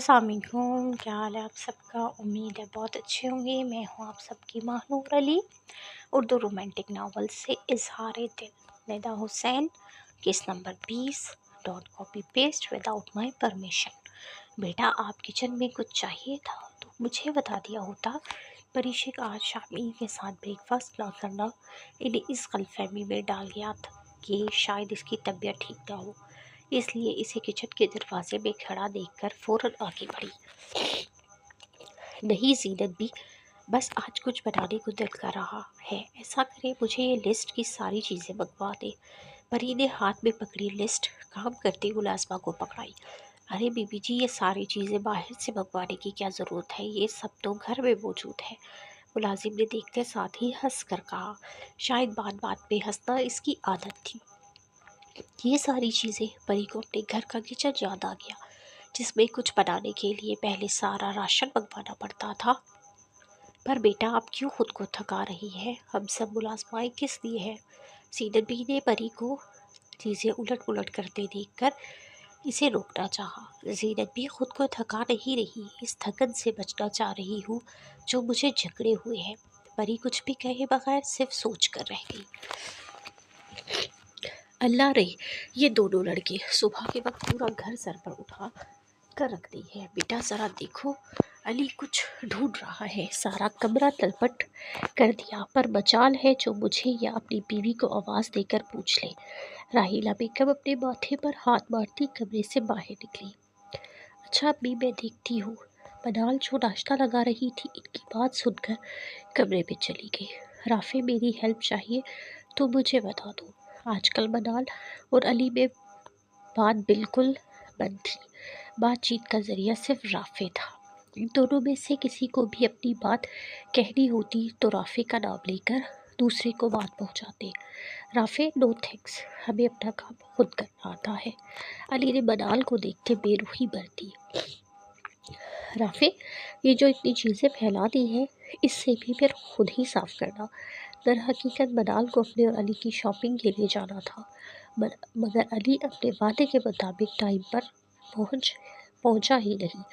السلام علیکم، کیا حال ہے آپ سب کا؟ امید ہے بہت اچھے ہوں گے۔ میں ہوں آپ سب کی ماہنور علی، اردو رومانٹک ناول سے اظہار دل، Nida Hussain, case number 20، don't copy paste without my permission. بیٹا آپ کچن میں کچھ چاہیے تھا تو مجھے بتا دیا ہوتا۔ پریشک آج شامی کے ساتھ بریک فاسٹ نہ کرنا انہیں اس غلط فہمی میں ڈال گیا تھا کہ شاید اس کی طبیعت ٹھیک نہ ہو، اس لیے اسے کچن کے دروازے میں کھڑا دیکھ کر فوراً آگے بڑھی۔ نہیں زینت بھی، بس آج کچھ بنانے کو دل کر رہا ہے، ایسا کرے مجھے یہ لسٹ کی ساری چیزیں منگوا دے۔ پری نے ہاتھ میں پکڑی لسٹ کام کرتے ملازمہ کو پکڑائی۔ ارے بی بی جی، یہ ساری چیزیں باہر سے منگوانے کی کیا ضرورت ہے، یہ سب تو گھر میں موجود ہے۔ ملازم نے دیکھتے ساتھ ہی ہنس کر کہا، شاید بات بات پہ ہنسنا اس کی عادت تھی۔ یہ ساری چیزیں پری کو اپنے گھر کا کچن یاد آ گیا، جس میں کچھ بنانے کے لیے پہلے سارا راشن منگوانا پڑتا تھا۔ پر بیٹا آپ کیوں خود کو تھکا رہی ہے، ہم سب ملازمائیں کس لیے ہیں؟ زینت بھی نے پری کو چیزیں الٹ پلٹ کرتے دیکھ کر اسے روکنا چاہا۔ زینت بھی خود کو تھکا نہیں رہی، اس تھکن سے بچنا چاہ رہی ہوں جو مجھے جکڑے ہوئے ہے۔ پری کچھ بھی کہے بغیر صرف سوچ کر رہ گئی۔ اللہ رے، یہ دونوں لڑکے صبح کے وقت پورا گھر سر پر اٹھا کر رکھ دی ہے۔ بیٹا ذرا دیکھو، علی کچھ ڈھونڈ رہا ہے۔ سارا کمرہ تلپٹ کر دیا، پر مجال ہے جو مجھے یا اپنی بیوی کو آواز دے کر پوچھ لے۔ راحیلہ بیگم اپنے ماتھے پر ہاتھ مارتی کمرے سے باہر نکلی۔ اچھا امی، میں دیکھتی ہوں۔ منال جو ناشتہ لگا رہی تھی ان کی بات سن کر کمرے میں چلی گئی۔ رافع، میری ہیلپ چاہیے تو مجھے بتا دو۔ آج کل منال اور علی میں بات بالکل بند تھی، بات چیت کا ذریعہ صرف رافع تھا۔ ان دونوں میں سے کسی کو بھی اپنی بات کہنی ہوتی تو رافع کا نام لے کر دوسرے کو بات پہنچاتے۔ رافع، نو تھینکس، ہمیں اپنا کام خود کرنا آتا ہے۔ علی نے منال کو دیکھتے بے روحی برتی۔ رافع، یہ جو اتنی چیزیں پھیلا دی ہیں، اس سے بھی پھر خود ہی صاف کرنا۔ در حقیقت منال کو اپنے اور علی کی شاپنگ کے لیے جانا تھا، مگر علی اپنے وعدے کے مطابق ٹائم پر پہنچا ہی نہیں،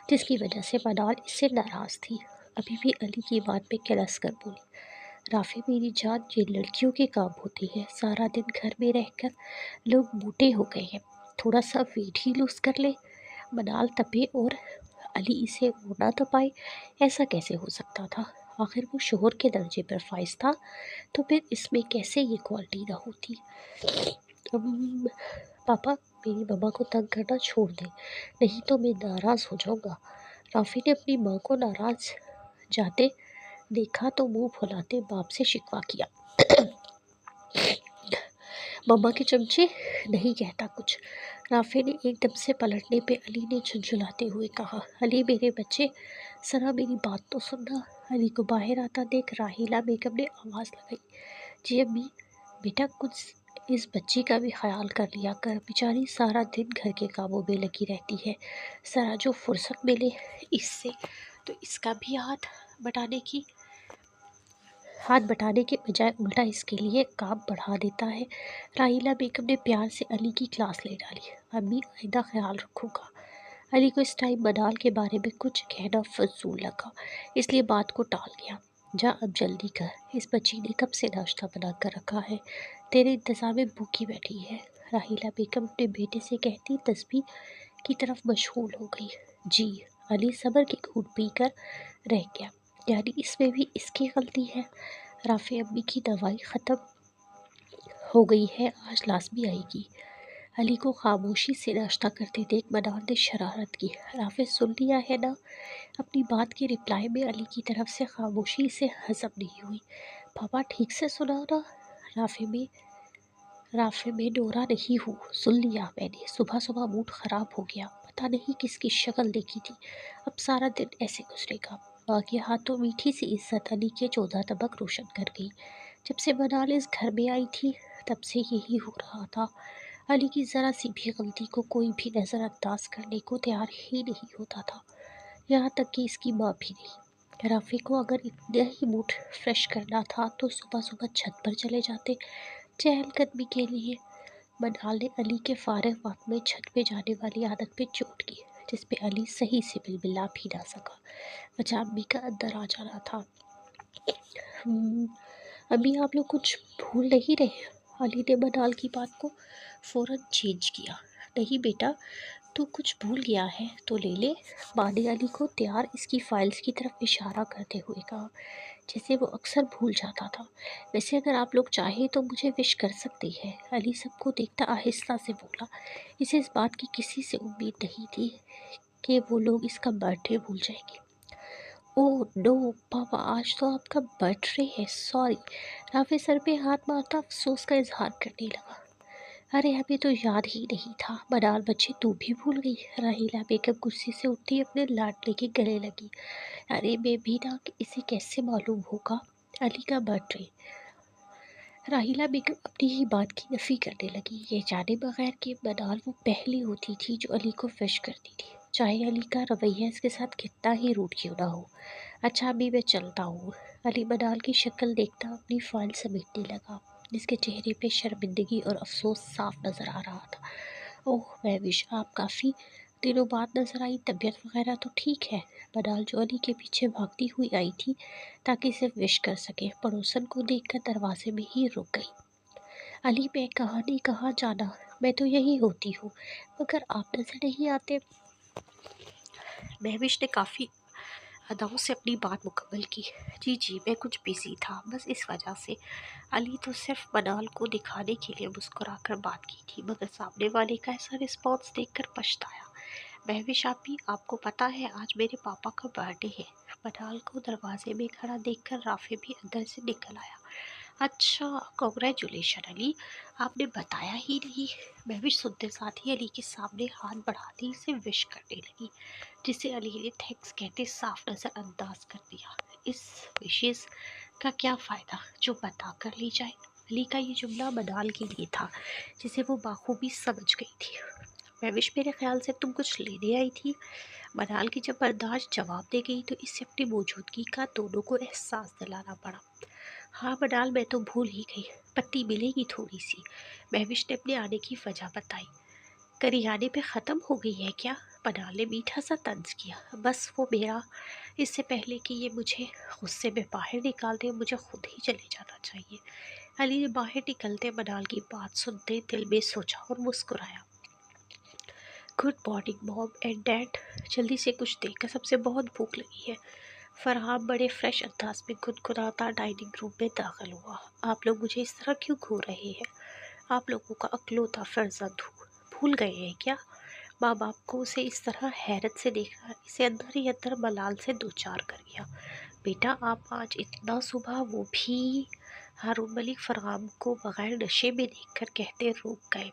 جس کی وجہ سے منال اس سے ناراض تھی۔ ابھی بھی علی کی بات پہ کلس کر بولی، رافع میری جان، یہ لڑکیوں کے کام ہوتے ہیں، سارا دن گھر میں رہ کر لوگ موٹے ہو گئے ہیں، تھوڑا سا ویٹ ہی لوز کر لے۔ منال تپے اور علی اسے اور نہ تپائے، ایسا کیسے ہو سکتا تھا؟ آخر وہ شوہر کے درجے پر فائز تھا تو پھر اس میں کیسے یہ کوالٹی نہ ہوتی؟ پاپا، میری ماما کو تنگ کرنا چھوڑ دیں، نہیں تو میں ناراض ہو جاؤں گا۔ رافع نے اپنی ماں کو ناراض جاتے دیکھا تو منہ پھلاتے باپ سے شکوہ کیا، ماما کے چمچے، نہیں کہتا کچھ۔ رافع نے ایک دم سے پلٹنے پہ علی نے جھنجھلاتے ہوئے کہا، علی میرے بچے، ذرا میری بات تو سننا۔ علی کو باہر آتا دیکھ راحیلہ بیگم نے آواز لگائی، جی امی۔ بیٹا کچھ اس بچی کا بھی خیال کر لیا کر، بیچاری سارا دن گھر کے کاموں میں لگی رہتی ہے، ذرا جو فرصت ملے اس سے تو اس کا بھی ہاتھ بٹانے کے بجائے الٹا اس کے لیے کام بڑھا دیتا ہے۔ راحیلہ بیگم نے پیار سے علی کی کلاس لے ڈالی، امی آئندہ خیال رکھوں گا۔ علی کو اس ٹائم منال کے بارے میں کچھ کہنا فضول لگا، اس لیے بات کو ٹال دیا۔ جا اب جلدی کر، اس بچی نے کب سے ناشتہ بنا کر رکھا ہے، تیرے انتظار میں بھوکی بیٹھی ہے۔ راحیلہ بیگم اپنے بیٹے سے کہتی تسبیح کی طرف مشغول ہو گئی۔ جی۔ علی صبر کی گھونٹ پی کر رہ گیا، یعنی اس میں بھی اس کی غلطی ہے؟ رافع، امی کی دوائی ختم ہو گئی ہے، آج لازمی آئے گی۔ علی کو خاموشی سے ناشتہ کرتے دیکھ منال نے شرارت کی، رافع سن لیا ہے نا؟ اپنی بات کی رپلائی میں علی کی طرف سے خاموشی سے ہضم نہیں ہوئی۔ پاپا ٹھیک سے سنا نا؟ رافع میں ڈورا نہیں ہوں، سن لیا میں نے، صبح صبح موڈ خراب ہو گیا، پتہ نہیں کس کی شکل دیکھی تھی، اب سارا دن ایسے گزرے گا۔ ماں کے ہاتھوں میٹھی سی عزت علی کے 14 طبق روشن کر گئی۔ جب سے منال اس گھر میں آئی تھی تب سے یہی ہو رہا تھا، علی کی ذرا سی بھی غلطی کو کوئی بھی نظر انداز کرنے کو تیار ہی نہیں ہوتا تھا، یہاں تک کہ اس کی ماں بھی نہیں۔ رافع کو اگر اتنا ہی موڈ فریش کرنا تھا تو صبح صبح چھت پر چلے جاتے چہل قدمی کے لیے۔ منال نے علی کے فارغ وقت میں چھت پہ جانے والی عادت پہ چوٹ کی، جس پہ علی صحیح سے بلبلا بھی نہ سکا۔ اچھا امی کا اندر آ جانا تھا۔ ابھی آپ لوگ کچھ بھول نہیں رہے؟ علی نے منال کی بات کو فوراً چینج کیا۔ نہیں بیٹا، تو کچھ بھول گیا ہے تو لے لے، ماں نے علی کو تیار اس کی فائلز کی طرف اشارہ کرتے ہوئے کہا، جسے وہ اکثر بھول جاتا تھا۔ ویسے اگر آپ لوگ چاہیں تو مجھے وش کر سکتی ہے، علی سب کو دیکھتا آہستہ سے بولا۔ اسے اس بات کی کسی سے امید نہیں تھی کہ وہ لوگ اس کا برتھ ڈے بھول جائیں گے۔ اوہ نو پاپا، آج تو آپ کا برتھ ڈے ہے، سوری۔ رافع سر پہ ہاتھ مارتا افسوس کا اظہار کرنے لگا۔ ارے ہمیں تو یاد ہی نہیں تھا، منال بچے تو بھی بھول گئی۔ راحیلہ بیگم کرسی سے اٹھی اپنے لاڈلے کے گلے لگی۔ ارے میں بھی نہ، اسے کیسے معلوم ہوگا علی کا برتھ ڈے؟ راحیلہ بیگم اپنی ہی بات کی نفی کرنے لگی، یہ جانے بغیر کہ منال وہ پہلی ہوتی تھی جو علی کو وش کرتی تھی، چاہے علی کا رویہ اس کے ساتھ کتنا ہی روڈ کیوں نہ ہو۔ اچھا ابھی میں چلتا ہوں۔ علی منال کی شکل دیکھتا اپنی فائل سمیٹنے لگا، جس کے چہرے پہ شرمندگی اور افسوس صاف نظر آ رہا تھا۔ اوہ مہوش، آپ کافی دنوں بعد نظر آئی، طبیعت وغیرہ تو ٹھیک ہے؟ منال جو علی کے پیچھے بھاگتی ہوئی آئی تھی تاکہ اسے وش کر سکے، پڑوسن کو دیکھ کر دروازے میں ہی رک گئی۔ علی میں کہاں نہیں کہاں جانا، میں تو یہی ہوتی ہوں، مگر آپ نظر نہیں آتے۔ مہوش نے کافی اداؤں سے اپنی بات مکمل کی۔ جی میں کچھ بزی تھا، بس اس وجہ سے۔ علی تو صرف منال کو دکھانے کے لیے مسکرا کر بات کی تھی، مگر سامنے والے کا ایسا رسپانس دیکھ کر پچھتایا۔ مہوش آپی، آپ کو پتہ ہے آج میرے پاپا کا برتھ ڈے ہے؟ منال کو دروازے میں کھڑا دیکھ کر رافع بھی اندر سے نکل آیا۔ اچھا، کنگریچولیشن علی، آپ نے بتایا ہی نہیں۔ مہوش سنتے ساتھ ہی علی کے سامنے ہاتھ بڑھاتے اسے وش کرنے لگی، جسے علی نے تھینکس کہتے صاف نظر انداز کر دیا۔ اس وشز کا کیا فائدہ جو بتا کر لی جائے؟ علی کا یہ جملہ منال کے لیے تھا، جسے وہ بخوبی سمجھ گئی تھی۔ مہوش میرے خیال سے تم کچھ لینے آئی تھی؟ منال کی جب برداشت جواب دے گئی تو اس سے اپنی موجودگی کا دونوں کو احساس دلانا پڑا۔ ہاں منال، میں تو بھول ہی گئی، پتی ملے گی تھوڑی سی، مہوش نے اپنے آنے کی وجہ بتائی۔ کریانے پہ ختم ہو گئی ہے کیا؟ منال نے میٹھا سا طنز کیا۔ بس وہ میرا، اس سے پہلے کہ یہ مجھے غصے میں باہر نکال دے، مجھے خود ہی چلے جانا چاہیے۔ علی نے باہر نکلتے منال کی بات سنتے دل میں سوچا اور مسکرایا۔ Good morning mom and dad, جلدی سے کچھ دے، قسم سے بہت بھوک لگی ہے۔ فرحان بڑے فریش انداز میں گنگناتا ڈائننگ روم میں داخل ہوا۔ آپ لوگ مجھے اس طرح کیوں گھور رہے ہیں؟ آپ لوگوں کا اکلوتا فرزند ہوں، بھول گئے ہیں کیا؟ ماں باپ کو اسے اس طرح حیرت سے دیکھا، اسے اندر ہی اندر ملال سے دوچار کر گیا۔ بیٹا آپ آج اتنا صبح، وہ بھی؟ ہارون ملک فرحان کو بغیر نشے میں دیکھ کر کہتے رک گئے۔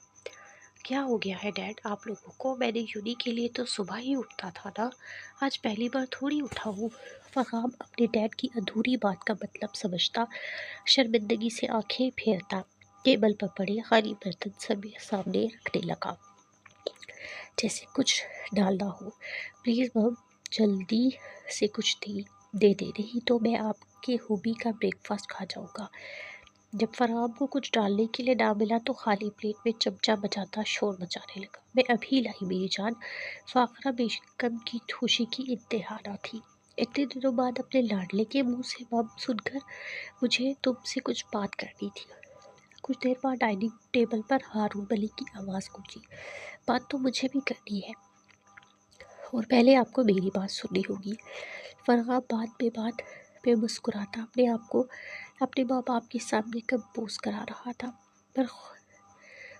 کیا ہو گیا ہے ڈیڈ آپ لوگوں کو؟ میں نے یونی کے لیے تو صبح ہی اٹھتا تھا نا، آج پہلی بار تھوڑی اٹھا ہوں۔ فرحان اپنے ڈیڈ کی ادھوری بات کا مطلب سمجھتا شرمندگی سے آنکھیں پھیرتا ٹیبل پر پڑے خالی برتن سامنے رکھنے لگا، جیسے کچھ ڈالنا ہو۔ پلیز مم، جلدی سے کچھ دے دے، نہیں تو میں آپ کے ہوبی کا بریک فاسٹ کھا جاؤں گا۔ جب فرحان کو کچھ ڈالنے کے لیے نہ ملا تو خالی پلیٹ میں چمچہ بجاتا شور مچانے لگا۔ میں ابھی لائی میری جان۔ فاخرہ بیگم کی خوشی کی انتہا نہ تھی۔ اتنے دنوں بعد اپنے لاڈلے کے منہ سے مم سن کر مجھے تم سے کچھ بات کرنی تھی۔ کچھ دیر بعد ڈائننگ ٹیبل پر ہارون ملک کی آواز گونجی، بات تو مجھے بھی کرنی ہے، اور پہلے آپ کو میری بات سننی ہوگی۔ فرحان بات پہ مسکراتا اپنے آپ کو اپنے ماں باپ کے سامنے کمپوز کرا رہا تھا، پر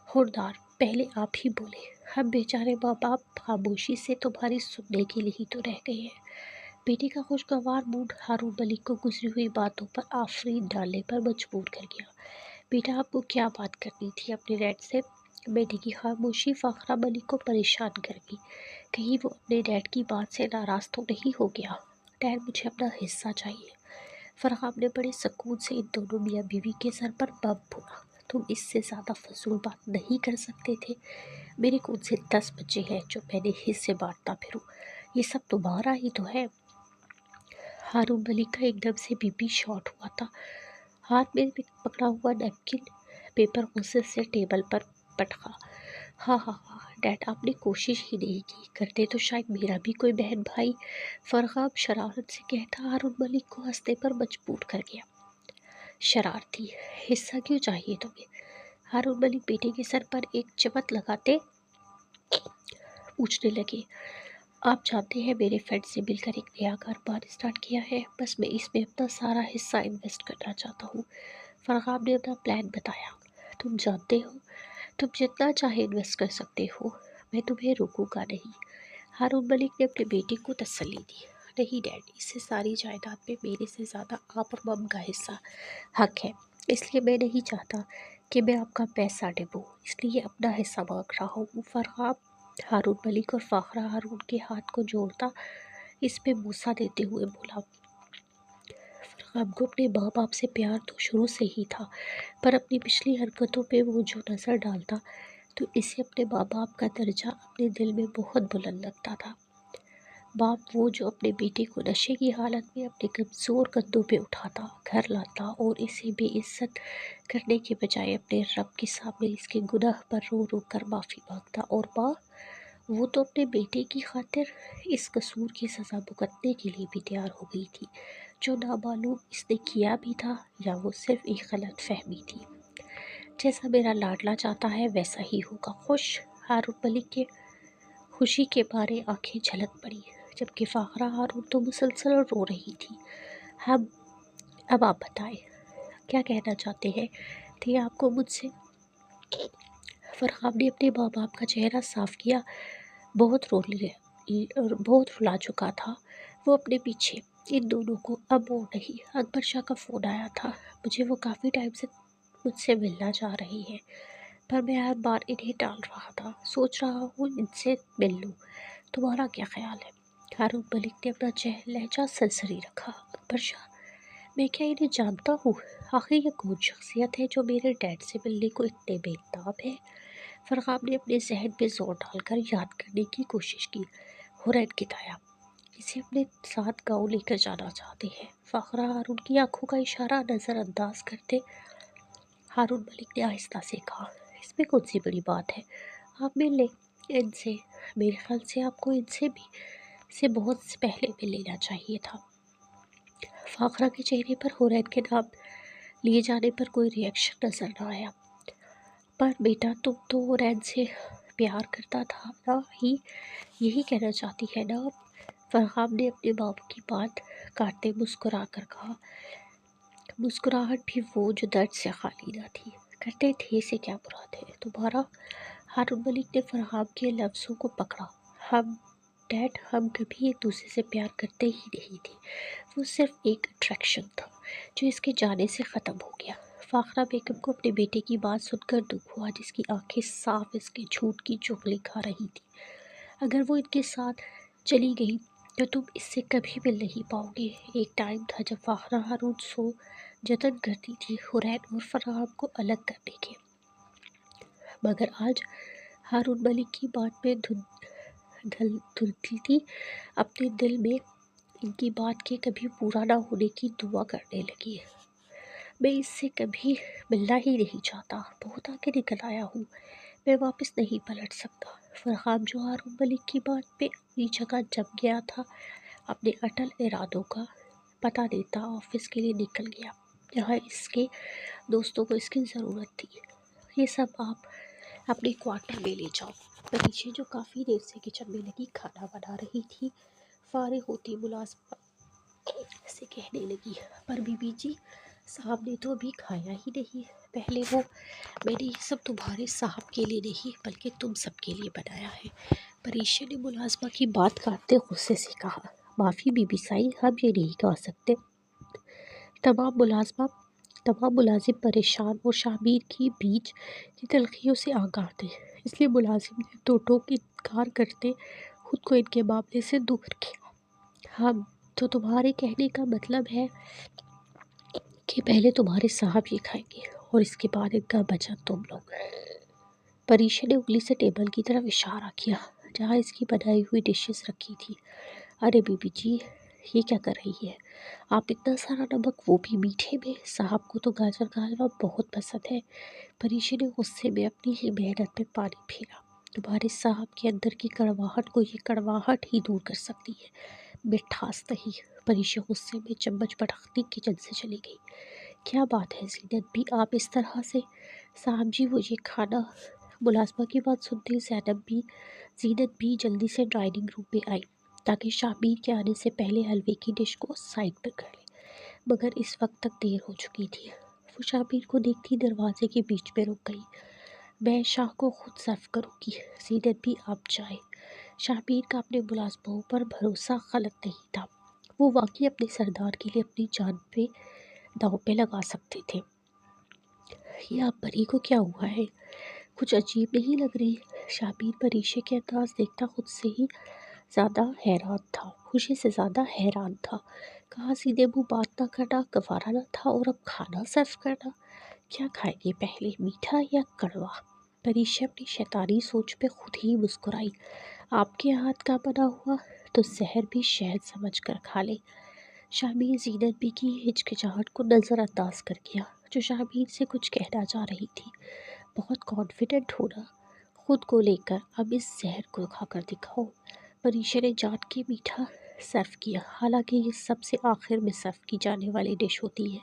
خوددار پہلے آپ ہی بولے۔ ہم بیچارے ماں باپ خاموشی سے تمہاری سننے کے لیے ہی تو رہ گئے ہیں۔ بیٹے کا خوشگوار موڈ ہارون ملک کو گزری ہوئی باتوں پر آفرین ڈالنے پر مجبور کر گیا۔ بیٹا آپ کو کیا بات کرنی تھی اپنے ڈیڈ سے؟ بیٹے کی خاموشی فاخرہ ملک کو پریشان کر گئی، کہیں وہ اپنے ڈیڈ کی بات سے ناراض تو نہیں ہو گیا۔ ڈیڈ مجھے اپنا حصہ چاہیے۔ فرحان نے بڑے سکون سے ان دونوں میاں بیوی کے سر پر بم پھوڑا۔ تم اس سے زیادہ فضول بات نہیں کر سکتے تھے؟ میرے کون سے 10 بچے ہیں جو میں نے حصے بانٹتا پھروں، یہ سب تمہارا ہی تو ہے۔ ہارون ملک کا ایک دم سے بی پی شاٹ ہوا تھا، ہاتھ میں پکڑا ہوا نیپکن پیپر غصے سے ٹیبل پر پٹکا۔ ہاں ہاں ہاں ڈیڈ، آپ نے کوشش ہی نہیں کی، کرتے تو شاید میرا بھی کوئی بہن بھائی۔ فرغاب شرارت سے کہتا ہارون ملک کو ہنسنے پر مجبور کر گیا۔ شرارتی، حصہ کیوں چاہیے تمہیں؟ ہارون ملک بیٹے کے سر پر ایک چمٹ لگاتے پوچھنے لگے۔ آپ جانتے ہیں میرے فرینڈ سے مل کر ایک نیا کاروبار اسٹارٹ کیا ہے، بس میں اس میں اپنا سارا حصہ انویسٹ کرنا چاہتا ہوں۔ فرغاب نے اپنا پلان بتایا۔ تم جانتے ہو تم جتنا چاہے انویسٹ کر سکتے ہو، میں تمہیں روکوں گا نہیں۔ ہارون ملک نے اپنے بیٹے کو تسلی دی۔ نہیں ڈیڈ، اس سے ساری جائیداد میں میرے سے زیادہ آپ اور مم کا حق ہے، اس لیے میں نہیں چاہتا کہ میں آپ کا پیسہ ڈبوں، اس لیے اپنا حصہ مانگ رہا ہوں۔ فرغاب ہارون ملک اور فاخرہ ہارون کے ہاتھ کو جوڑتا اس پہ بوسہ دیتے ہوئے بولا۔ فرغاب کو اپنے ماں باپ سے پیار تو شروع سے ہی تھا، پر اپنی پچھلی حرکتوں پہ وہ جو نظر ڈالتا تو اسے اپنے ماں باپ کا درجہ اپنے دل میں بہت بلند لگتا تھا۔ باپ وہ جو اپنے بیٹے کو نشے کی حالت میں اپنے کمزور کندھوں پہ اٹھاتا، گھر لاتا اور اسے بے عزت کرنے کے بجائے اپنے رب کے سامنے اس کے گناہ پر رو رو کر معافی مانگتا، اور ماں وہ تو اپنے بیٹے کی خاطر اس قصور کی سزا بھگتنے کے لیے بھی تیار ہو گئی تھی، جو نامعلوم اس نے کیا بھی تھا یا وہ صرف ایک غلط فہمی تھی۔ جیسا میرا لاڈلا چاہتا ہے ویسا ہی ہوگا۔ خوش ہارون ملک کے خوشی کے مارے آنکھیں جھلک پڑی، جبکہ فاخرہ ہارون تو مسلسل رو رہی تھی۔ ہم اب آپ بتائیں، کیا کہنا چاہتے ہیں تھے آپ کو مجھ سے؟ فرغاب نے اپنے ماں باپ کا چہرہ صاف کیا۔ بہت رلا چکا تھا وہ اپنے پیچھے۔ ان دونوں کو اب اور نہیں۔ اکبر شاہ کا فون آیا تھا، مجھے وہ کافی ٹائم سے مجھ سے ملنا چاہ رہی ہے، پر میں ہر بار انہیں ٹال رہا تھا۔ سوچ رہا ہوں ان سے مل لوں، تمہارا کیا خیال ہے؟ ہارون ملک نے اپنا لہجہ سرسری رکھا۔ اکبر شاہ، میں کیا انہیں جانتا ہوں؟ آخر یہ کون شخصیت ہے جو میرے ڈیڈ سے ملنے کو اتنے بے تاب ہے؟ فرغاب نے اپنے ذہن پہ زور ڈال کر یاد کرنے کی کوشش کی۔ حورین کتایا اسے اپنے ساتھ گاؤں لے کر جانا چاہتے ہیں۔ فاخرہ ہارون کی آنکھوں کا اشارہ نظر انداز کرتے ہارون ملک نے آہستہ سے کہا، اس میں کون سی بڑی بات ہے، آپ مل لیں ان سے، میرے خیال سے آپ کو ان سے بہت پہلے مل لینا چاہیے تھا۔ فاخرہ کے چہرے پر حورین کے نام لیے جانے پر کوئی ری ایکشن نظر نہ آیا۔ پر بیٹا تم تو حورین سے پیار کرتا تھا نا، یہی کہنا چاہتی ہے نا آپ؟ فرغاب نے اپنے باپ کی بات کاٹتے مسکرا کر کہا، مسکراہٹ بھی وہ جو درد سے خالی نہ تھی۔ کرتے تھے سے کیا مراد ہے تمہارا؟ ہارون ملک نے فرغاب کے لفظوں کو پکڑا۔ ڈیڈ، ہم کبھی ایک دوسرے سے پیار کرتے ہی نہیں تھے، وہ صرف ایک اٹریکشن تھا جو اس کے جانے سے ختم ہو گیا۔ فاخرہ بیگم کو اپنے بیٹے کی بات سن کر دکھ ہوا، جس کی آنکھیں صاف اس کے جھوٹ کی چغلیں کھا رہی تھی۔ اگر وہ ان کے ساتھ چلی گئی تو تم اس سے کبھی مل نہیں پاؤ گے۔ ایک ٹائم تھا جب فاخرہ ہارون سو جتن کرتی تھی حورین اور فرغاب کو الگ کرنے کے، مگر آج ہارون ملک کی بات میں دھلتی تھی، اپنے دل میں ان کی بات کے کبھی پورا نہ ہونے کی دعا کرنے لگی۔ میں اس سے کبھی ملنا ہی نہیں چاہتا، بہت آگے نکل آیا ہوں، میں واپس نہیں پلٹ سکتا۔ فرغاب جو ہارون ملک کی بات پہ اپنی جگہ جم گیا تھا، اپنے اٹل ارادوں کا پتہ دیتا آفس کے لیے نکل گیا، جہاں اس کے دوستوں کو اس کی ضرورت تھی۔ یہ سب آپ اپنے کوارٹر میں لے جاؤ۔ پریشی جو کافی دیر سے کچن میں لگی کھانا بنا رہی تھی، فارغ ہوتی ملازمہ سے کہنے لگی، پر بی بی جی صاحب نے تو ابھی کھایا ہی نہیں، پہلے وہ، میں نے یہ سب تمہارے صاحب کے لیے نہیں بلکہ تم سب کے لیے بنایا ہے۔ پریشی نے ملازمہ کی بات کاٹتے غصے سے کہا، معافی بی بی سائی، ہم یہ نہیں کہہ سکتے۔ تمام ملازم پریشان اور شابیر کی بیچ کی تلخیوں سے آگاہ تھے، اس لیے ملازم نے دو ٹوک انکار کرتے خود کو ان کے معاملے سے دور کیا۔ ہم تو تمہارے کہنے کا مطلب ہے کہ پہلے تمہارے صاحب یہ کھائیں گے اور اس کے بعد ان کا بچہ تم لوگ۔ پریشا نے انگلی سے ٹیبل کی طرف اشارہ کیا جہاں اس کی بنائی ہوئی ڈشز رکھی تھی۔ ارے بی بی جی، یہ کیا کر رہی ہے آپ؟ اتنا سارا نمک، وہ بھی میٹھے میں، صاحب کو تو گاجر کا حلوہ بہت پسند ہے۔ پریشا نے غصے میں اپنی ہی محنت پہ پانی پھیرا۔ تمہارے صاحب کے اندر کی کڑواہٹ کو یہ کڑواہٹ ہی دور کر سکتی ہے، مٹھاس نہیں۔ پریشا غصے میں چمچ پٹکتی کچن سے چلی گئی۔ کیا بات ہے زینت بھی، آپ اس طرح سے؟ صاحب جی وہ یہ کھانا… ملازمہ کی بات سنتے زینت بھی جلدی سے ڈرائننگ روم میں آئی تاکہ شابیر کے آنے سے پہلے حلوے کی ڈش کو سائڈ پر کر لے، مگر اس وقت تک دیر ہو چکی تھی۔ وہ شابیر کو دیکھتی دروازے کے بیچ میں رک گئی۔ میں شاہ کو خود سرو کروں گی، زینت بھی آپ جائیں۔ شابیر کا اپنے ملازموں پر بھروسہ غلط نہیں تھا، وہ واقعی اپنے سردار کے لیے اپنی جان پہ داؤ پہ لگا سکتے تھے۔ یہ آپ پری کو کیا ہوا ہے؟ کچھ عجیب نہیں لگ رہی؟ شابیر پریشے کے انداز دیکھتا خود سے ہی زیادہ حیران تھا، خوشی سے زیادہ حیران تھا۔ کہاں سیدھے منہ بات نہ کرنا گوارا نہ تھا اور اب کھانا سرو کرنا؟ کیا کھائیں گے پہلے، میٹھا یا کڑوا؟ پریشا اپنی شیطانی سوچ پہ خود ہی مسکرائی۔ آپ کے ہاتھ کا بنا ہوا تو زہر بھی شہد سمجھ کر کھا لے۔ شابیر زینت بی کی ہچکچاہٹ کو نظر انداز کر گیا، جو شابیر سے کچھ کہنا چاہ رہی تھی۔ بہت کانفیڈنٹ ہونا خود کو لے کر، اب اس زہر کو کھا کر دکھاؤ۔ پریشا نے جان کے میٹھا سرو کیا، حالانکہ یہ سب سے آخر میں سرو کی جانے والی ڈش ہوتی ہے۔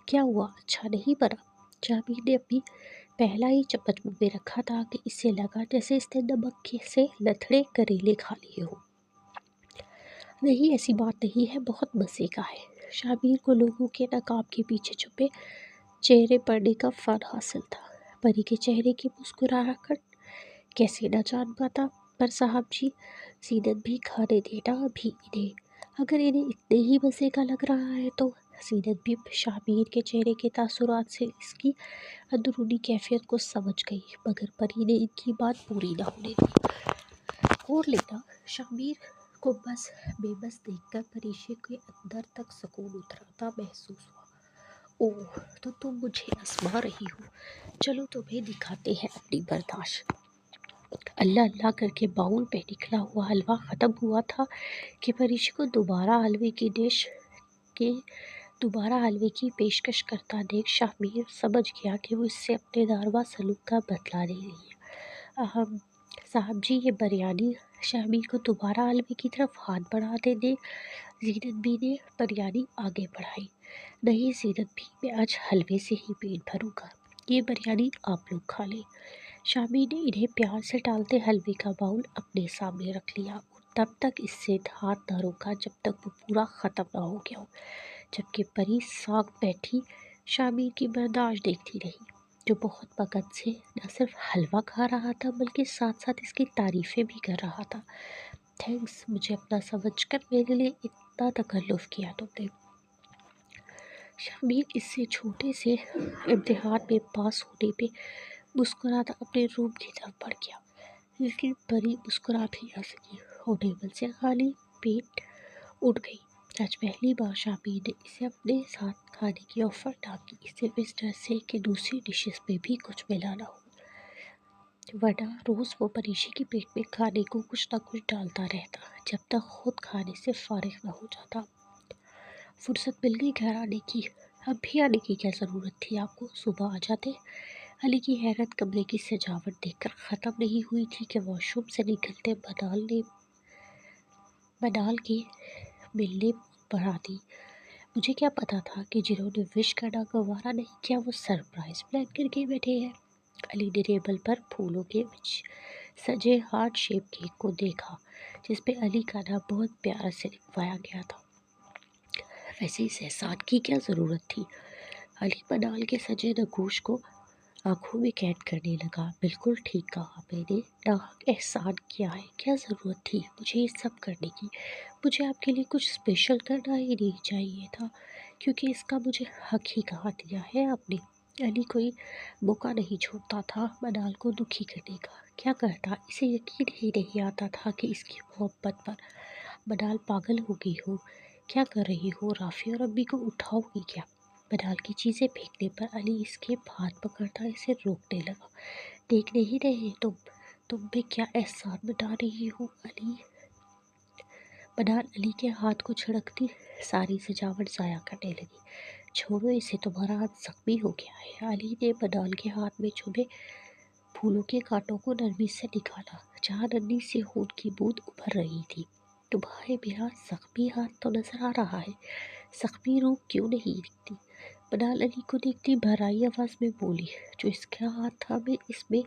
کیا ہوا، اچھا نہیں بنا؟ شابیر نے اپنی پہلا ہی چمچ منہ میں رکھا تھا کہ اسے لگا جیسے اس نے نمک سے لتھڑے کریلے کھا لیے ہوں۔ نہیں ایسی بات نہیں ہے، بہت مزے کا ہے۔ شابیر کو لوگوں کے نقاب کے پیچھے چھپے چہرے پڑھنے کا فن حاصل تھا۔ پری کے چہرے کی مسکراہٹ کیسے نہ جان پاتا؟ پر صاحب جی، زینت بھی کھانے دینا ابھی انہیں، اگر انہیں اتنے ہی مزے کا لگ رہا ہے تو۔ زینت بھی شابیر کے چہرے کے تاثرات سے اس کی اندرونی کیفیت کو سمجھ گئی، مگر پری نے ان کی بات پوری نہ ہونے دی۔ اور لینا شابیر کو بے بس دیکھ کر پریشے کے اندر تک سکون اترتا محسوس ہوا۔ اوہ تو تم مجھے آزما رہی ہو، چلو تمہیں دکھاتے ہیں اپنی برداشت۔ اللہ اللہ کر کے باؤل پہ نکلا ہوا حلوہ ختم ہوا تھا کہ پریشے کو دوبارہ حلوے کی پیشکش کرتا دیکھ شابیر سمجھ گیا کہ وہ اس سے اپنے ناروا سلوک کا بدلہ لے رہی ہے۔ صاحب جی یہ بریانی۔ شابیر کو دوبارہ حلوے کی طرف ہاتھ بڑھاتے دیکھ زینت بی نے بریانی آگے بڑھائی۔ نہیں زینت بی، میں آج حلوے سے ہی پیٹ بھروں گا، یہ بریانی آپ لوگ کھا لیں۔ شابیر نے انہیں پیار سے ٹالتے حلوے کا باؤل اپنے سامنے رکھ لیا اور تب تک اس سے ہاتھ نہ روکا جب تک وہ پورا ختم نہ ہو گیا ہو۔ جبکہ پری ساکھ بیٹھی شابیر کی برداشت دیکھتی رہی، جو بہت مگن سے نہ صرف حلوہ کھا رہا تھا بلکہ ساتھ ساتھ اس کی تعریفیں بھی کر رہا تھا۔ تھینکس، مجھے اپنا سمجھ کر میرے لیے اتنا تکلف کیا تم نے۔ شابیر اس سے چھوٹے سے امتحان میں پاس ہونے پہ مسکراتا اپنے روم کی طرف بڑھ گیا، لیکن پری مسکرا بھی نہ سکی اور ٹیبل سے خالی پیٹ اٹھ گئی۔ آج پہلی بار شابیر نے اسے اپنے ساتھ کھانے کی آفر نہ کی، صرف اس ڈر سے کہ دوسری ڈشز میں بھی کچھ ملا نہ ہو، ورنہ روز وہ پریشے کی پیٹ میں کھانے کو کچھ نہ کچھ ڈالتا رہتا جب تک خود کھانے سے فارغ نہ ہو جاتا۔ فرصت مل گئی گھر آنے کی، اب بھی آنے کی کیا ضرورت تھی آپ کو، صبح آ جاتے۔ علی کی حیرت کمرے کی سجاوٹ دیکھ کر ختم نہیں ہوئی تھی کہ واش روم سے نکلتے منال کے ملنے بڑھا دی۔ مجھے کیا پتا تھا کہ جنہوں نے وش کرنا گوارا نہیں کیا وہ سرپرائز پلان کر کے بیٹھے ہیں۔ علی نے ٹیبل پر پھولوں کے سجے ہارٹ شیپ کیک کو دیکھا جس پہ علی کا نام بہت پیار سے لکھوایا گیا تھا۔ ویسے اس احسان کی کیا ضرورت تھی؟ علی منال کے سجے نگوش کو آنکھوں میں قید کرنے لگا۔ بالکل ٹھیک کہا، میں نے ناحق احسان کیا ہے، کیا ضرورت تھی مجھے یہ سب کرنے کی؟ مجھے آپ کے لیے کچھ اسپیشل کرنا ہی نہیں چاہیے تھا، کیونکہ اس کا مجھے حق ہی کہاں دیا ہے آپ نے۔ علی کوئی موقع نہیں چھوڑتا تھا منال کو دکھی کرنے کا۔ کیا کرتا، اسے یقین ہی نہیں آتا تھا کہ اس کی محبت پر منال پاگل ہو گئی ہو۔ کیا کر رہی ہو، رافی اور امی کو اٹھاؤ گی کیا؟ منال کی چیزیں پھینکنے پر علی اس کے ہاتھ پکڑتا اسے روکنے لگا۔ دیکھ نہیں رہے تم پہ کیا احسان بتا رہی ہو علی؟ منال علی کے ہاتھ کو چھڑکتی ساری سجاوٹ ضائع کرنے لگی۔ چھوڑو اسے، تمہارا ہاتھ زخمی ہو گیا ہے۔ علی نے منال کے ہاتھ میں چھپے پھولوں کے کانٹوں کو نرمی سے نکالا جہاں ننھی سی خون کی بوند ابھر رہی تھی۔ تمہارے میرا زخمی ہاتھ تو نظر آ رہا ہے، زخمی روح کیوں نہیں دکھتی؟ منال علی کو دیکھتی بھرائی آواز میں بولی۔ جو اس کا ہاتھ تھا میں اس میں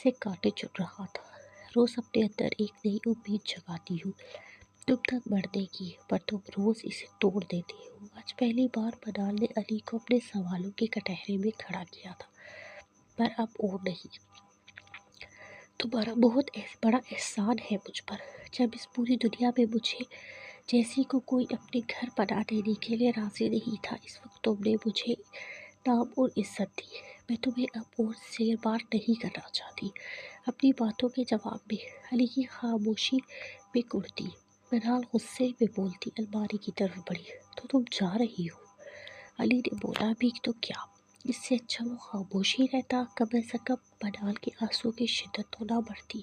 سے کانٹے چن رہا تھا۔ روز اپنے اندر ایک نئی امید جگاتی ہوں تم تک بڑھنے کی، پر تم روز اسے توڑ دیتے ہو۔ آج پہلی بار منال نے علی کو اپنے سوالوں کے کٹہرے میں کھڑا کیا تھا، پر اب اور نہیں۔ تمہارا بہت بڑا احسان ہے مجھ پر۔ جب اس پوری دنیا میں مجھے جیسی کو کوئی اپنے گھر بنا دینے کے لیے راضی نہیں تھا، اس وقت تم نے مجھے نام اور عزت دی۔ میں تمہیں اب اور زیر بار نہیں کرنا چاہتی۔ اپنی باتوں کے جواب میں علی کی خاموشی میں کڑتی منال غصے میں بولتی الماری کی طرف بڑھی۔ تو تم جا رہی ہو؟ علی نے بولا بھی تو کیا؟ اس سے اچھا وہ خاموش ہی رہتا، کم از کم منال کے آنسو کی شدت تو نہ بڑھتی۔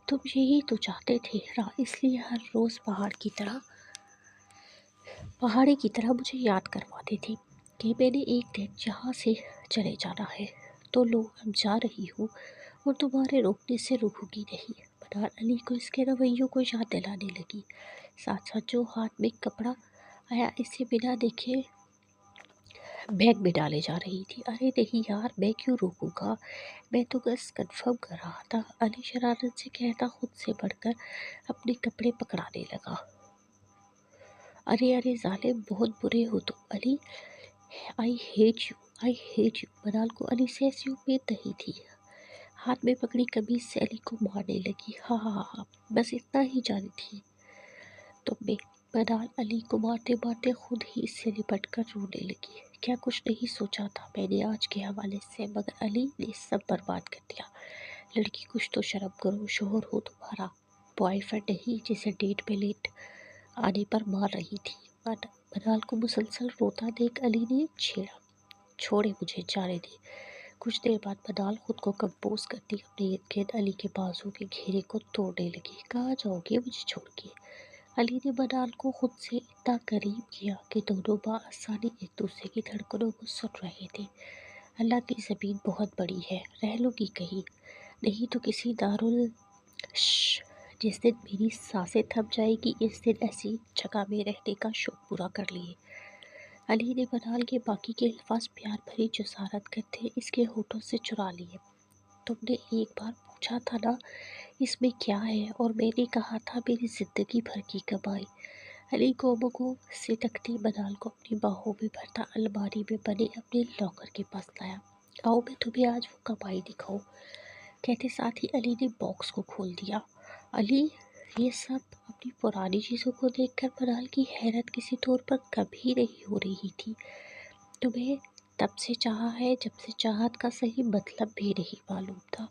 تم یہی تو چاہتے تھے، اس لیے ہر روز پہاڑی کی طرح مجھے یاد کرواتے تھے کہ میں نے ایک دن یہاں سے چلے جانا ہے۔ تو لو اب جا رہی ہوں اور تمہارے روکنے سے رکوں گی نہیں۔ منال علی کو اس کے رویوں کو یاد دلانے لگی، ساتھ ساتھ جو ہاتھ میں کپڑا آیا اسے بنا دیکھے بیگ میں ڈالے جا رہی تھی۔ ارے نہیں یار، میں کیوں روکوں گا، میں تو بس کنفرم کر رہا تھا، علی شرارت سے کہتا خود سے بڑھ کر اپنے کپڑے پکڑانے لگا۔ ارے ظالم، بہت برے ہو تم علی، آئی ہیٹ یو۔ منال کو علی سے ایسی امید نہیں تھی۔ ہاتھ میں پکڑی قمیض سے علی کو مارنے لگی۔ ہاں، بس اتنا ہی جانی تھی تم نے۔ منال علی کو مارتے مارتے خود ہی سے لپٹ کر رونے لگی۔ کیا کچھ نہیں سوچا تھا میں نے آج کے حوالے سے، مگر علی نے سب برباد کر دیا۔ لڑکی کچھ تو شرم کرو، شوہر ہو تمہارا، بوائے فرینڈ نہیں جسے ڈیٹ پہ لیٹ آنے پر مار رہی تھی۔ منال کو مسلسل روتا دیکھ علی نے چھیڑا، چھوڑے مجھے، جانے دے۔ کچھ دیر بعد منال خود کو کمپوز کرتی اپنے ارد گرد علی کے بازو کے گھیرے کو توڑنے لگی۔ کہاں جاؤ گے مجھے چھوڑ کے؟ علی نے منال کو خود سے اتنا قریب کیا کہ دونوں بآسانی ایک دوسرے کی دھڑکنوں کو سن رہے تھے۔ اللہ کی زمین بہت بڑی ہے، رہ لو گی کہیں؟ نہیں تو کسی جس دن میری سانسیں تھم جائے گی اس دن ایسی جگہ میں رہنے کا شوق پورا کر لیے۔ علی نے منال کے باقی کے الفاظ پیار بھری جسارت کرتے اس کے ہونٹوں سے چرا لیے۔ تم نے ایک بار پوچھا تھا نا اس میں کیا ہے، اور میں نے کہا تھا میری زندگی بھر کی کمائی۔ علی گو سے تکتی منال کو اپنی باہوں میں بھرتا الماری میں بنے اپنے لاکر کے پاس لایا۔ آؤ میں تمہیں آج وہ کمائی دکھاؤں، کہتے ساتھ ہی علی نے باکس کو کھول دیا۔ علی، یہ سب؟ اپنی پرانی چیزوں کو دیکھ کر منال کی حیرت کسی طور پر کم ہی نہیں ہو رہی تھی۔ تمہیں تب سے چاہا ہے جب سے چاہت کا صحیح مطلب بھی نہیں معلوم تھا۔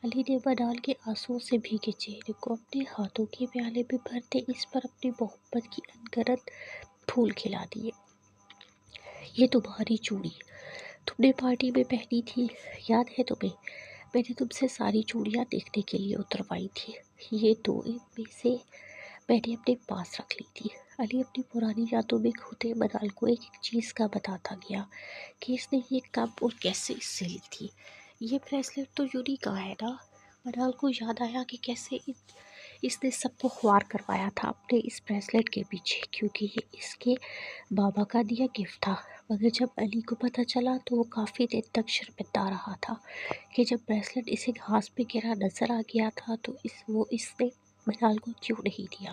علی نے منال کے آنسوؤں سے بھیگے چہرے کو اپنے ہاتھوں کے پیالے میں بھرتے اس پر اپنی محبت کی انگرت پھول کھلا دیے۔ یہ تمہاری چوڑی تم نے پارٹی میں پہنی تھی، یاد ہے تمہیں؟ میں نے تم سے ساری چوڑیاں دیکھنے کے لیے اتروائی تھی، یہ دو ان میں سے میں نے اپنے پاس رکھ لی تھی۔ علی اپنی پرانی یادوں میں کھوتے منال کو ایک ایک چیز کا بتاتا گیا کہ اس نے یہ کب اور کیسے اس سے لی تھی۔ یہ بریسلیٹ تو یونی کا ہے نا؟ منال کو یاد آیا کہ کیسے اس نے سب کو خوار کروایا تھا اپنے اس بریسلیٹ کے پیچھے، کیونکہ یہ اس کے بابا کا دیا گفٹ تھا۔ مگر جب علی کو پتہ چلا تو وہ کافی دیر تک شرمندہ رہا تھا کہ جب بریسلیٹ اسے گھاس پہ گرا نظر آ گیا تھا تو اس نے منال کو کیوں نہیں دیا۔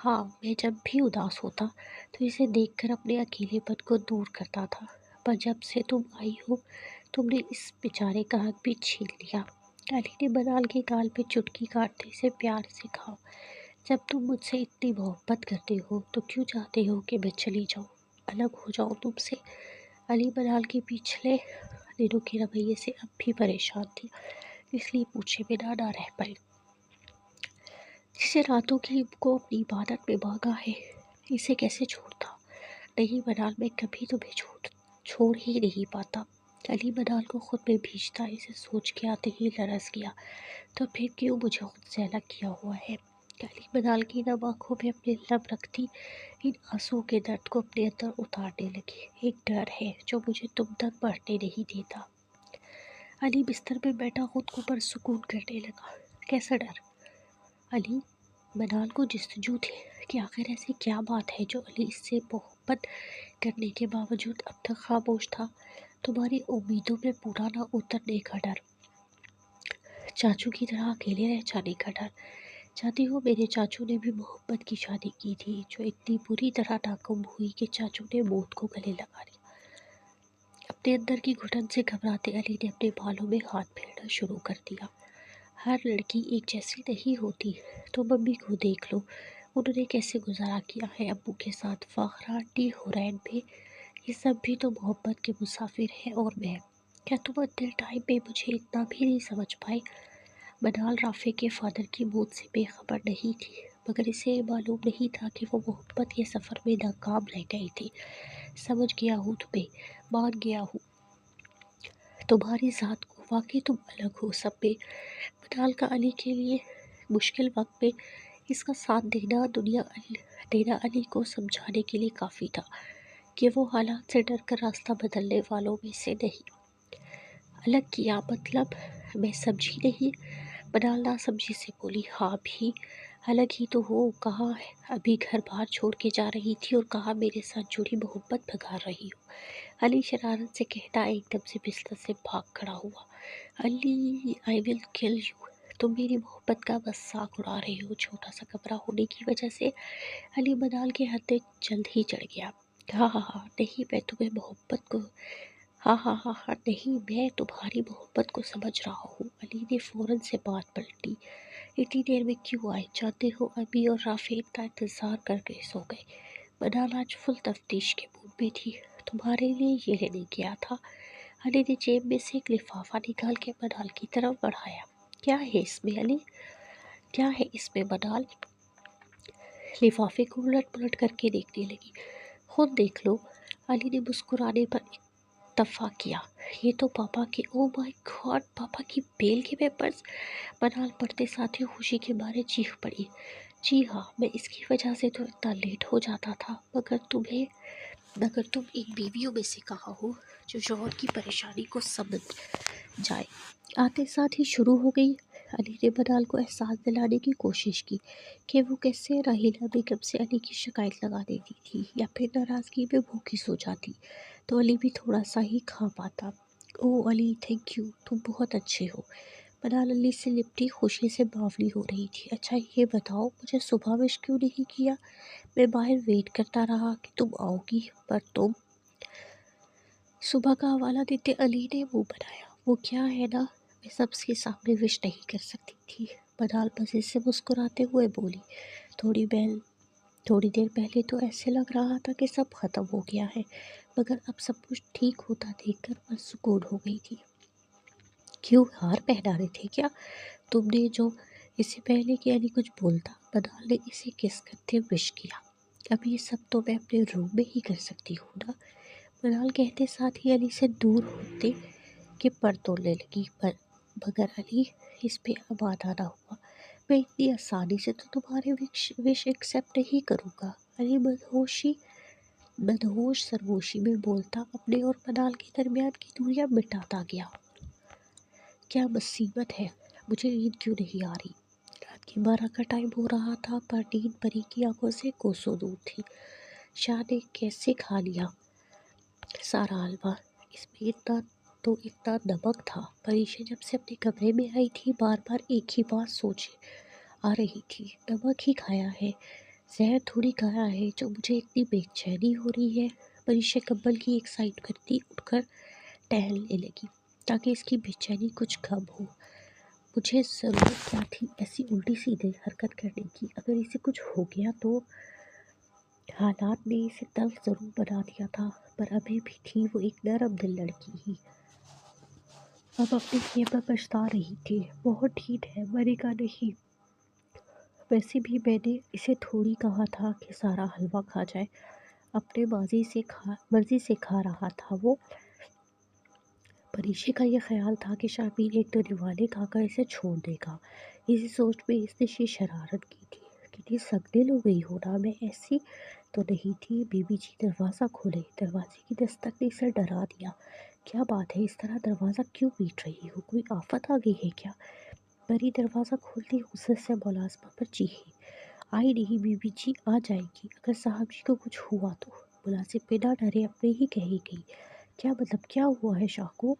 ہاں، میں جب بھی اداس ہوتا تو اسے دیکھ کر اپنے اکیلے پن کو دور کرتا تھا، پر جب سے تم آئی ہو تم نے اس بیچارے کا حق بھی چھین لیا۔ علی نے منال کے گال پہ چٹکی کاٹتے اسے پیار سے کہا، جب تم مجھ سے اتنی محبت کرتے ہو تو کیوں چاہتے ہو کہ میں چلی جاؤں، الگ ہو جاؤں تم سے؟ علی منال کے پچھلے دنوں کے رویے سے اب بھی پریشان تھی، اس لیے پوچھے بنا نہ رہ پائی۔ جسے راتوں کی کو اپنی عبادت میں مانگا ہے، اسے کیسے چھوڑتا؟ نہیں منال، میں کبھی تمہیں چھوڑ ہی نہیں پاتا۔ علی منال کو خود میں بھیجتا اسے سوچ کے آتے ہی لرز گیا، تو پھر کیوں مجھے خود سے الگ کیا ہوا ہے؟ علی منال کی نم آنکھوں میں اپنے لب رکھتی ان آنسوؤں کے درد کو اپنے اندر اتارنے لگی۔ ایک ڈر ہے جو مجھے تم تک بڑھنے نہیں دیتا علی بستر پہ بیٹھا خود کو پرسکون کرنے لگا۔ کیسا ڈر؟ علی منال کو جستجو تھی کہ آخر ایسی کیا بات ہے جو علی اس سے محبت کرنے کے باوجود اب تک خاموش تھا۔ تمہاری امیدوں میں پورا نہ اترنے کا ڈر، چاچو کی طرح اکیلے رہ جانے کا ڈر۔ جانتی ہو میرے چاچو نے بھی محبت کی شادی کی تھی جو اتنی بری طرح ناکام ہوئی کہ چاچو نے موت کو گلے لگا لیا۔ اپنے اندر کی گھٹن سے گھبراتے علی نے اپنے بالوں میں ہاتھ پھیرنا شروع کر دیا۔ ہر لڑکی ایک جیسی نہیں ہوتی، تو ممی کو دیکھ لو، انہوں نے کیسے گزارا کیا ہے ابو کے ساتھ، فاخرہ آنٹی، حورین بھی، یہ سب بھی تو محبت کے مسافر ہیں۔ اور میں، کیا تم اتنے ٹائم میں مجھے اتنا بھی نہیں سمجھ پائے؟ منال رافع کے فادر کی موت سے بے خبر نہیں تھی، مگر اسے معلوم نہیں تھا کہ وہ محبت کے سفر میں ناکام رہ گئی تھی۔ سمجھ گیا ہوں تمہیں، مان گیا ہوں تمہاری ذات کو، واقعی تم الگ ہو سب میں۔ منال کا علی کے لیے مشکل وقت میں اس کا ساتھ دینا علی کو سمجھانے کے لیے کافی تھا کہ وہ حالات سے ڈر کر راستہ بدلنے والوں میں سے نہیں۔ الگ کیا مطلب؟ میں سمجھی نہیں۔ منال نہ سمجھی سے بولی۔ ہاں بھی الگ ہی تو ہو، کہاں ابھی گھر بار چھوڑ کے جا رہی تھی اور کہاں میرے ساتھ جڑی محبت بھگا رہی ہو۔ علی شرارت سے کہتا ایک دم سے بستر سے بھاگ کھڑا ہوا۔ علی آئی ول کل یو، تم میری محبت کا مذاق اڑا رہے ہو۔ چھوٹا سا کمرہ ہونے کی وجہ سے علی منال کے ہاتھ جلد ہی چڑھ گیا۔ ہاں ہاں ہاں نہیں، میں تمہیں محبت کو نہیں، میں تمہاری محبت کو سمجھ رہا ہوں۔ علی نے فوراً سے بات پلٹی۔ اتنی دیر میں کیوں آئے؟ جانتے ہو امی اور رافع اتنا انتظار کر کے سو گئے۔ منال آج فل تفتیش کے موڈ میں تھی، تمہارے لیے یہ لینے گیا تھا۔ علی نے جیب میں سے ایک لفافہ نکال کے منال کی طرف بڑھایا۔ کیا ہے اس میں علی؟ کیا ہے اس میں منال؟ لفافے کو الٹ پلٹ کر کے دیکھنے لگی۔ خود دیکھ لو، علی نے مسکرانے پر اتفاق کیا۔ یہ تو پاپا کے، او مائی گاڈ، پاپا کی بیل کے پیپرز! منال پڑھتے ساتھ ہی خوشی کے مارے چیخ پڑی۔ جی ہاں، میں اس کی وجہ سے تو اتنا لیٹ ہو جاتا تھا، مگر تم ایک بیویوں میں سے کہاں ہو جو شوہر کی پریشانی کو سمجھ جائے۔ آتے ساتھ ہی شروع ہو گئی۔ علی نے منال کو احساس دلانے کی کوشش کی کہ وہ کیسے راحیلہ بیگم سے علی کی شکایت لگا دیتی تھی یا پھر ناراضگی میں بھوکی سو جاتی تو علی بھی تھوڑا سا ہی کھا پاتا۔ او علی، تھینک یو، تم بہت اچھے ہو۔ منال علی سے لپٹی خوشی سے باولی ہو رہی تھی۔ اچھا یہ بتاؤ، مجھے صبح وش کیوں نہیں کیا؟ میں باہر ویٹ کرتا رہا کہ تم آؤ گی، پر تم… صبح کا حوالہ دیتے علی نے منہ بنایا۔ وہ کیا ہے نا، میں سب کے سامنے وش نہیں کر سکتی تھی۔ منال مزے سے مسکراتے ہوئے بولی۔ تھوڑی دیر پہلے تو ایسے لگ رہا تھا کہ سب ختم ہو گیا ہے، مگر اب سب کچھ ٹھیک ہوتا دیکھ کر پرسکون ہو گئی تھی۔ کیوں، ہار پہنا رہے تھے کیا تم نے؟ جو اس سے پہلے کہ علی کچھ بولتا، منال نے اسے کس کرتے وش کیا۔ اب یہ سب تو میں اپنے روم میں ہی کر سکتی ہوں نا؟ منال کہتے ساتھ ہی علی سے دور ہوتے کہ پر توڑنے لگی۔ مگر علی، اس پہ اب آنا نہ ہوا، میں اتنی آسانی سے تو تمہارے وش ایکسیپٹ نہیں کروں گا۔ علی مدہوش سرگوشی میں بولتا اپنے اور منال کے درمیان کی دوریاں مٹاتا گیا۔ کیا مصیبت ہے، مجھے نیند کیوں نہیں آ رہی؟ رات کے 12 کا ٹائم ہو رہا تھا، پر نیند پری کی آنکھوں سے کوسوں دور تھی۔ شاہ نے کیسے کھا لیا سارا حلوہ؟ اس میں اتنا نمک تھا۔ پریشا جب سے اپنے کمرے میں آئی تھی بار بار ایک ہی بات سوچ آ رہی تھی، نمک ہی کھایا ہے، زہر تھوڑی کھایا ہے جو مجھے اتنی بے چینی ہو رہی ہے۔ پریشا کمبل کی ایک سائڈ کرتی اٹھ کر ٹہلنے لگی تاکہ اس کی بے چینی کچھ کم ہو۔ مجھے ضرورت کیا تھی ایسی الٹی سیدھی حرکت کرنے کی؟ اگر اسے کچھ ہو گیا تو… حالات نے اسے تلخ ضرور بنا دیا تھا، پر ابھی بھی تھی وہ ایک نرم دل لڑکی ہی۔ اب اپنے کیے پر پچھتا رہی تھی۔ بہت ٹھیک ہے، مرے گا نہیں۔ ویسے بھی میں نے اسے تھوڑی کہا تھا کہ سارا حلوہ کھا جائے، اپنے مرضی سے کھا رہا تھا وہ۔ پریشا کا یہ خیال تھا کہ شابیر ایک دو نوالے کھا کر اسے چھوڑ دے گا۔ اسی سوچ میں اس نے یہ شرارت کی تھی۔ کتنی سگدل ہو گئی ہو نا، میں ایسی تو نہیں تھی۔ بی بی جی دروازہ کھولے، دروازے کی دستک نے اسے ڈرا دیا۔ کیا بات ہے، اس طرح دروازہ کیوں پیٹ رہی ہو؟ کوئی آفت آ گئی ہے کیا؟ پری دروازہ کھولتی غصے سے ملازمہ پر چیخی۔ آئی نہیں بی بی جی، آ جائے گی، اگر صاحب جی کو کچھ ہوا تو۔ ملازم بنا ڈرے اپنے ہی کہی گئی۔ کیا مطلب، کیا ہوا ہے شاہ کو؟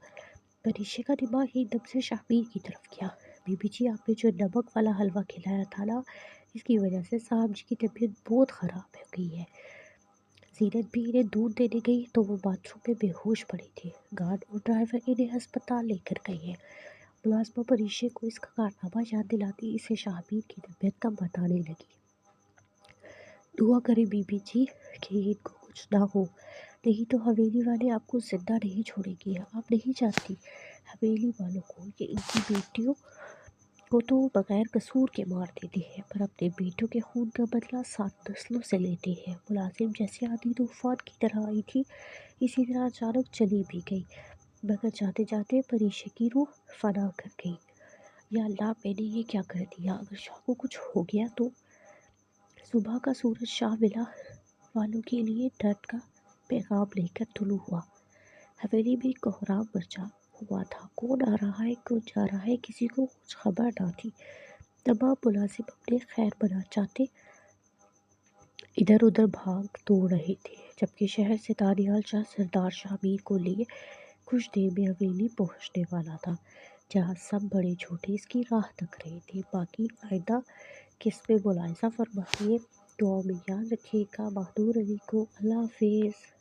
پریشے کا دماغ ایک دم سے شاہمیر کی طرف گیا۔ بی بی جی، آپ نے جو نمک والا حلوہ کھلایا تھا نا، اس کی وجہ سے صاحب جی کی طبیعت بہت خراب ہو گئی ہے۔ زینت بھی انہیں دودھ دینے گئی تو وہ باتھ روم میں بے ہوش پڑی تھی۔ گارڈ اور ڈرائیور انہیں ہسپتال لے کر گئے ہیں۔ ملازمہ پریشے کو اس کا کارنامہ یاد دلاتی اسے شاہمیر کی طبیعت کا بتانے لگی۔ دعا کریں بی بی جی کہ ان کو کچھ نہ ہو، نہیں تو حویلی والے آپ کو زندہ نہیں چھوڑیں گے۔ آپ نہیں جانتی حویلی والوں کو کہ ان کی بیٹیوں کو تو بغیر قصور کے مار دیتے ہیں، پر اپنے بیٹوں کے خون کا بدلہ 7 نسلوں سے لیتے ہیں۔ ملازم جیسے آندھی طوفان کی طرح آئی تھی، اسی طرح اچانک چلی بھی گئی، مگر جاتے جاتے پریشے کی روح فنا کر گئی۔ یا اللہ، میں نے یہ کیا کر دیا؟ اگر شاہ کو کچھ ہو گیا تو؟ صبح کا سورج شاہ ولا والوں کے لیے ڈر کا پیغام لے کر طلوع ہوا۔ حویلی میں کوہرام مچا ہوا تھا، کون آ رہا ہے کون جا رہا ہے کسی کو کچھ خبر نہ تھی۔ تمام ملازم اپنے خیر بنا چاہتے ادھر ادھر بھاگ دوڑ رہے تھے، جبکہ شہر سے دانیال شاہ سردار شاہمیر کو لیے کچھ دیر میں حویلی پہنچنے والا تھا، جہاں سب بڑے چھوٹے اس کی راہ تک رہے تھے۔ باقی آئندہ قسط میں ملاحظہ فرمائیے، دعاؤں میں یاد رکھیے گا۔ بہادر علی کو اللہ حافظ۔